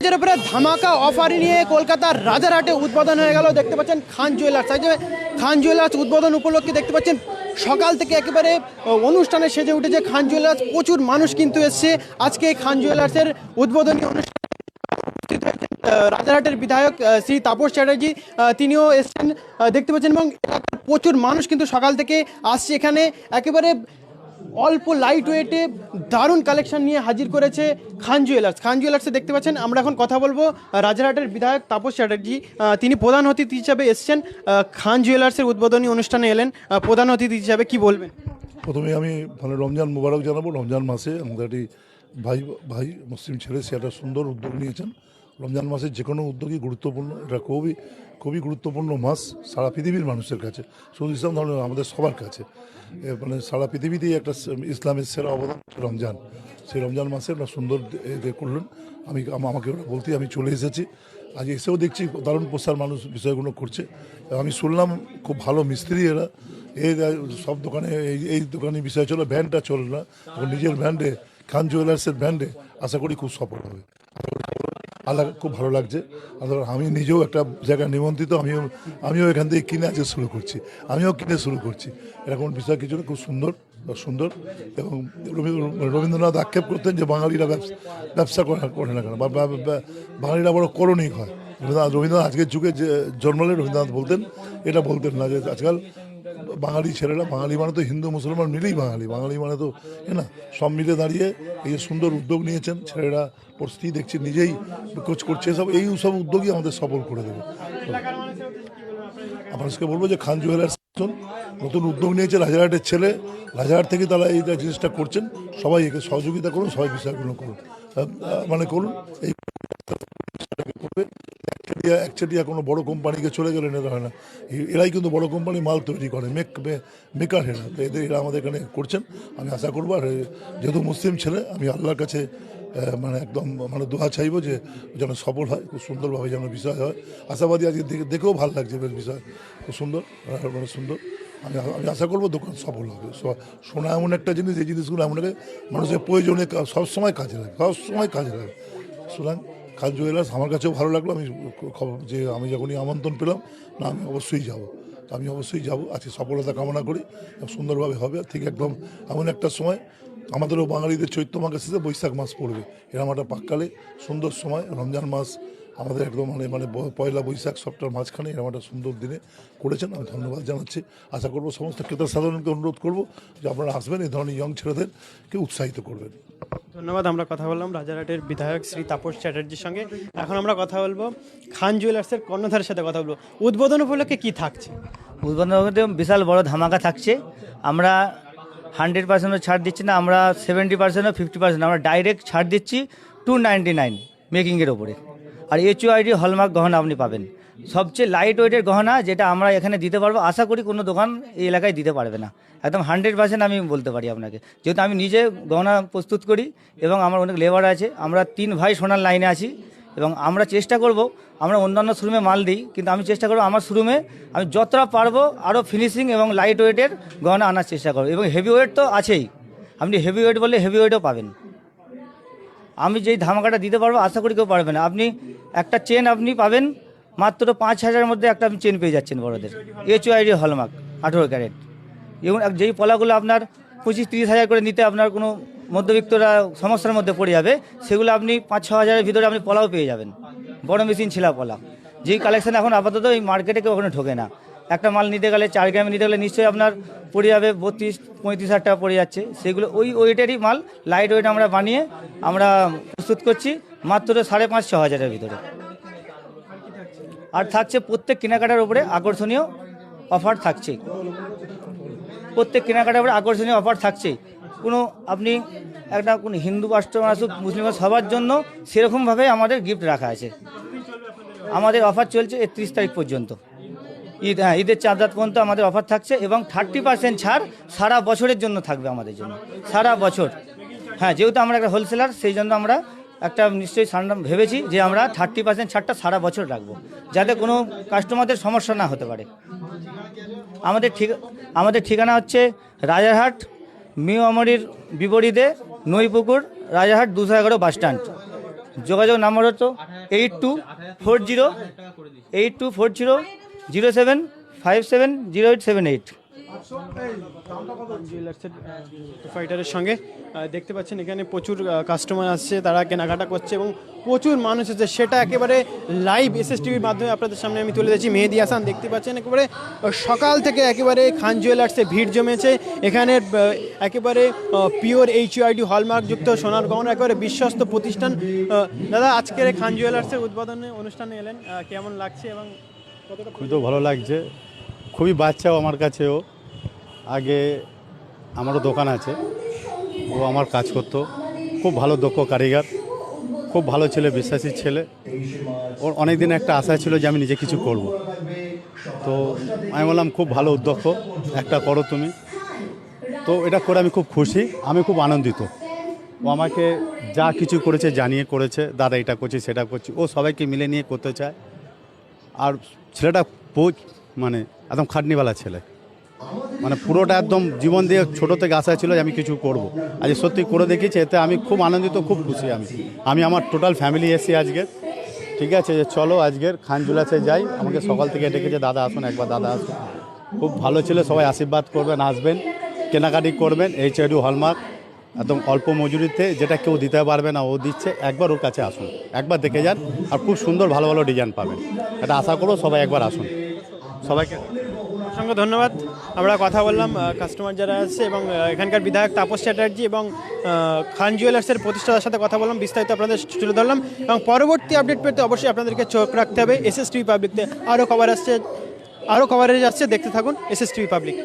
এর উপরে ধামাকা অফার নিয়ে কলকাতার রাজারহাটে উদ্বোধন হয়ে গেল। দেখতে পাচ্ছেন খান জুয়েলার্স। এই যে খান জুয়েলার্স উদ্বোধন উপলক্ষে দেখতে পাচ্ছেন সকাল থেকে একেবারে অনুষ্ঠানে সেজে উঠেছে খান জুয়েলার্স। প্রচুর মানুষ কিন্তু এসছে আজকে খান জুয়েলার্সের উদ্বোধনী অনুষ্ঠান। রাজারহাটের বিধায়ক শ্রী তাপস চ্যাটার্জি তিনিও এসছেন দেখতে পাচ্ছেন, এবং প্রচুর মানুষ কিন্তু সকাল থেকে আসছে এখানে। একেবারে অল্প লাইট ওয়েটে দারুণ কালেকশন নিয়ে হাজির করেছে খান জুয়েলার্স। খান জুয়েলার্সে দেখতে পাচ্ছেন আমরা এখন কথা বলবো রাজারহাটের বিধায়ক তাপস চ্যাটার্জি। তিনি প্রধান অতিথি হিসাবে এসছেন খান জুয়েলার্সের উদ্বোধনী অনুষ্ঠানে এলেন প্রধান অতিথি হিসাবে, কি বলবেন? প্রথমে আমি রমজান মুবারক জানাবো। রমজান মাসে আমাদের একটি ভাই মুসলিম ছেলে, সে একটা সুন্দর উদ্যোগ নিয়েছেন। রমজান মাসে যে কোনো উদ্যোগই গুরুত্বপূর্ণ। এটা খুবই গুরুত্বপূর্ণ মাস সারা পৃথিবীর মানুষের কাছে, শুধু ইসলাম ধর্ম আমাদের সবার কাছে। সারা পৃথিবীতেই একটা ইসলামের সেরা অবদান রমজান। সেই রমজান মাসে একটা সুন্দর করলেন। আমাকে ওরা বলতে আমি চলে এসেছি। আজ এসেও দেখছি দারুণ প্রসার মানুষ বিষয়গুলো করছে। আমি শুনলাম খুব ভালো মিস্ত্রি এরা। এই সব দোকানে এই দোকানের বিষয় চলো, ব্র্যান্ডটা চলে না, নিজের ব্র্যান্ডে খান জুয়েলার্সের ব্র্যান্ডে আশা করি খুব সফল হবে। আল্লাহ খুব ভালো লাগছে। আমি নিজেও একটা জায়গায় নিমন্ত্রিত, আমিও এখান থেকে কিনে আজকে শুরু করছি, আমিও কিনে শুরু করছি। এরকম বিষয় কিছু খুব সুন্দর। এবং রবীন্দ্রনাথ আক্ষেপ করতেন যে বাঙালিরা ব্যবসা করে না কেন, বাঙালিরা বড় করণিক হয়। রবীন্দ্রনাথ আজকের যুগে যে জন্মালে রবীন্দ্রনাথ বলতেন না যে আজকাল বাঙালি ছেলেরা, বাঙালি মানে তো হিন্দু মুসলমান মিলেই বাঙালি মানে তো না, সব মিলে দাঁড়িয়ে এই যে সুন্দর উদ্যোগ নিয়েছেন ছেলেরা, পরিস্থিতি দেখছি নিজেই কোচ করছে। সব উদ্যোগই আমাদের সফল করে দেবে। আপনাকে বলবো যে খান জুয়েলার্স নতুন উদ্যোগ নিয়েছে, রাজারহাটের ছেলে, রাজারহাট থেকে তারা এই জিনিসটা করছেন। সবাই একে সহযোগিতা করুন, সবাই বিষয়গুলো করুন, করুন। এই করবে একচেটিয়া কোনো বড় কোম্পানিকে চলে গেলে এটা হয় না। এরাই কিন্তু বড় কোম্পানি মাল তৈরি করে, মেকার এরা। তো এরা আমাদের এখানে করছেন। আমি আশা করবো, আর যেহেতু মুসলিম ছেলে, আমি আল্লাহর কাছে একদম দোয়া চাইবো যে যেন সফল হয়, খুব সুন্দরভাবে যেন বিষয় হয়। আশাবাদী আজকে দেখেও ভালো লাগছে, বেশ বিষয় খুব সুন্দর। আমি আশা করবো দোকান সফল হবে। সোনা এমন একটা জিনিস, এই জিনিসগুলো এমন মানুষের প্রয়োজনে সবসময় কাজে লাগে। সুতরাং খান জুয়েলার্স আমার কাছেও ভালো লাগলো। আমি যখনই আমন্ত্রণ পেলাম, না আমি অবশ্যই যাব। আজকে সফলতা কামনা করি, সুন্দরভাবে হবে। ঠিক একদম এমন একটা সময় আমাদেরও বাঙালিদের চৈত্র মাসের শেষে বৈশাখ মাস পড়বে, এরকম একটা পাককালে সুন্দর সময় রমজান মাস আমাদের একদম পয়লা বৈশাখ সবটার মাঝখানে এরকম একটা সুন্দর দিনে করেছেন। আমি ধন্যবাদ জানাচ্ছি। আশা করবো সমস্ত ক্রেতা সাধারণকে অনুরোধ করবো যে আপনারা আসবেন, এই ধরনের ইয়ং ছেলেদেরকে উৎসাহিত করবেন। ধন্যবাদ। আমরা কথা বললাম রাজারহাটের বিধায়ক শ্রী তাপস চ্যাটার্জির সঙ্গে। এখন আমরা কথা বলবো খান জুয়েলার্সের কর্ণধারের সাথে কথা বলবো। উদ্বোধন উপলক্ষে কি থাকছে? উদ্বোধন বিশাল বড় ধামাকা থাকছে। আমরা 100% ছাড় দিচ্ছি না, আমরা 70% 50% আমরা ডাইরেক্ট ছাড় দিচ্ছি 299 মেকিংয়ের ওপরে। আর HUID হলমার্ক গহনা আপনি পাবেন, সবচেয়ে লাইট ওয়েটের গহনা, যেটা আমরা এখানে দিতে পারবো। আশা করি কোনো দোকান এই এলাকায় দিতে পারবে না। একদম 100% আমি বলতে পারি আপনাকে, যেহেতু আমি নিজে গহনা প্রস্তুত করি এবং আমার অনেক লেবার আছে। আমরা 3 ভাই সোনার লাইনে আছি এবং আমরা চেষ্টা করব, আমরা অন্যান্য শোরুমে মাল দিই, কিন্তু আমি চেষ্টা করবো আমার শোরুমে আমি যতটা পারবো আরও ফিনিশিং এবং লাইট ওয়েটের গহনা আনার চেষ্টা করবো। এবং হেভি ওয়েট তো আছেই, আপনি হেভি ওয়েট বললে হেভি ওয়েটও পাবেন। আমি যেই ধামাকাটা দিতে পারবো আশা করি কেউ পারবে না। আপনি একটা চেন আপনি পাবেন মাত্র 5,000-এর মধ্যে, একটা আপনি চেন পেয়ে যাচ্ছেন বড়দের, HUID হলমার্ক 18 ক্যারেট। এবং যেই পলাগুলো আপনার 25-30 হাজার করে নিতে আপনার কোনো মধ্যবিত্তরা সমস্যার মধ্যে পড়ে যাবে, সেগুলো আপনি 5-6 হাজারের ভিতরে আপনি পলাও পেয়ে যাবেন, বড় মেশিন ছেলা পলা। যেই কালেকশন এখন আপাতত এই মার্কেটে কেউ ওখানে ঢোকে না। একটা মাল নিতে গেলে 4 গ্রামে নিতে গেলে নিশ্চয়ই আপনার পড়ে যাবে 32-35 হাজার টাকা পড়ে যাচ্ছে। সেগুলো ওই ওয়েটেরই মাল, লাইট ওয়েট আমরা বানিয়ে আমরা প্রস্তুত করছি মাত্র 5,500-6 হাজারের ভিতরে। আর থাকছে প্রত্যেক কেনাকাটার উপরে আকর্ষণীয় অফার থাকছে, প্রত্যেক কেনাকাটার উপরে আকর্ষণীয় অফার থাকছে। কোনো আপনি একটা কোনো হিন্দু কাস্টমার আসুক, মুসলিম সবার জন্য সেরকমভাবে আমাদের গিফট রাখা আছে। আমাদের অফার চলছে 31 তারিখ পর্যন্ত, ঈদের চাঁদ রাত পর্যন্ত আমাদের অফার থাকছে। এবং 30% ছাড় সারা বছরের জন্য থাকবে আমাদের জন্য, সারা বছর। হ্যাঁ, যেহেতু আমরা একটা হোলসেলার, সেই জন্য আমরা একটা নিশ্চয়ই ভেবেছি যে আমরা 30% ছাড়টা সারা বছর রাখবো, যাতে কোনো কাস্টমারদের সমস্যা না হতে পারে। আমাদের ঠিকানা হচ্ছে রাজারহাট মিও আমরির বিপরীতে নইপুকুর, রাজারহাট 211 বাস স্ট্যান্ড। যোগাযোগ নাম্বার হতো 8240 জুয়েলার্সের ফাইটারের সঙ্গে দেখতে পাচ্ছেন এখানে প্রচুর কাস্টমার আসছে, তারা কেনাকাটা করছে এবং প্রচুর মানুষ আছে, সেটা একেবারে লাইভ এসএসটিভির মাধ্যমে আপনাদের সামনে আমি তুলে দিচ্ছি। মেহেদি হাসান দেখতে পাচ্ছেন একেবারে সকাল থেকে একেবারে খান জুয়েলার্সে ভিড় জমেছে। এখানে একেবারে পিওর এইচইউআইডি হলমার্কযুক্ত সোনার গহনা, একেবারে বিশ্বস্ত প্রতিষ্ঠান। দাদা, আজকের এই খান জুয়েলার্সের উদ্বোধনী অনুষ্ঠানে এলেন, কেমন লাগছে এবং কতটা? খুবই তো ভালো লাগছে, খুবই বাচ্চাও আমার কাছেও। আগে আমারও দোকান আছে, ও আমার কাজ করতো, খুব ভালো দক্ষ কারিগর, খুব ভালো ছেলে, বিশ্বাসী ছেলে। ওর অনেক দিন একটা আশা ছিল যে আমি নিজে কিছু করব, তো আমি বললাম খুব ভালো উদ্যোগ একটা করো তুমি। তো এটা করে আমি খুব খুশি, আমি খুব আনন্দিত। ও আমাকে যা কিছু করেছে জানিয়ে করেছে, দাদা এটা করছি সেটা করছি, ও সবাইকে মিলে নিয়ে করতে চায়। আর ছেলেটা মানে একদম খাটনিওয়ালা ছেলে, মানে পুরোটা একদম জীবন দিয়ে ছোটো থেকে আশা ছিল যে আমি কিছু করব। আজ সত্যি করে দেখিয়েছে, এতে আমি খুব আনন্দিত, খুব খুশি। আমি আমার টোটাল ফ্যামিলি এসেছি আজকে। ঠিক আছে, যে চলো আজকের খান জুয়েলার্সে যাই। আমাকে সকাল থেকে ডেকেছে, দাদা আসুন একবার, দাদা আসুন। খুব ভালো ছেলে, সবাই আশীর্বাদ করবেন, আসবেন, কেনাকাটি করবেন। এইচইউআইডি হলমার্ক একদম অল্প মজুরিতে, যেটা কেউ দিতে পারবে না ও দিচ্ছে। একবার ওর কাছে আসুন, একবার দেখে যান, আর খুব সুন্দর ভালো ভালো ডিজাইন পাবেন। এটা আশা করো সবাই একবার আসুন। সবাইকে অসংখ্য ধন্যবাদ। আমরা কথা বললাম কাস্টমার যারা আছে এবং এখানকার বিধায়ক তাপস চ্যাটার্জি এবং খান জুয়েলার্সের প্রতিষ্ঠাতার সাথে কথা বললাম, বিস্তারিত আপনাদের তুলে ধরলাম। এবং পরবর্তী আপডেট পেতে অবশ্যই আপনাদেরকে চোখ রাখতে হবে এসএসটিভি পাবলিকতে। আরও কভারেজ আসছে, দেখতে থাকুন এসএসটিভি পাবলিক।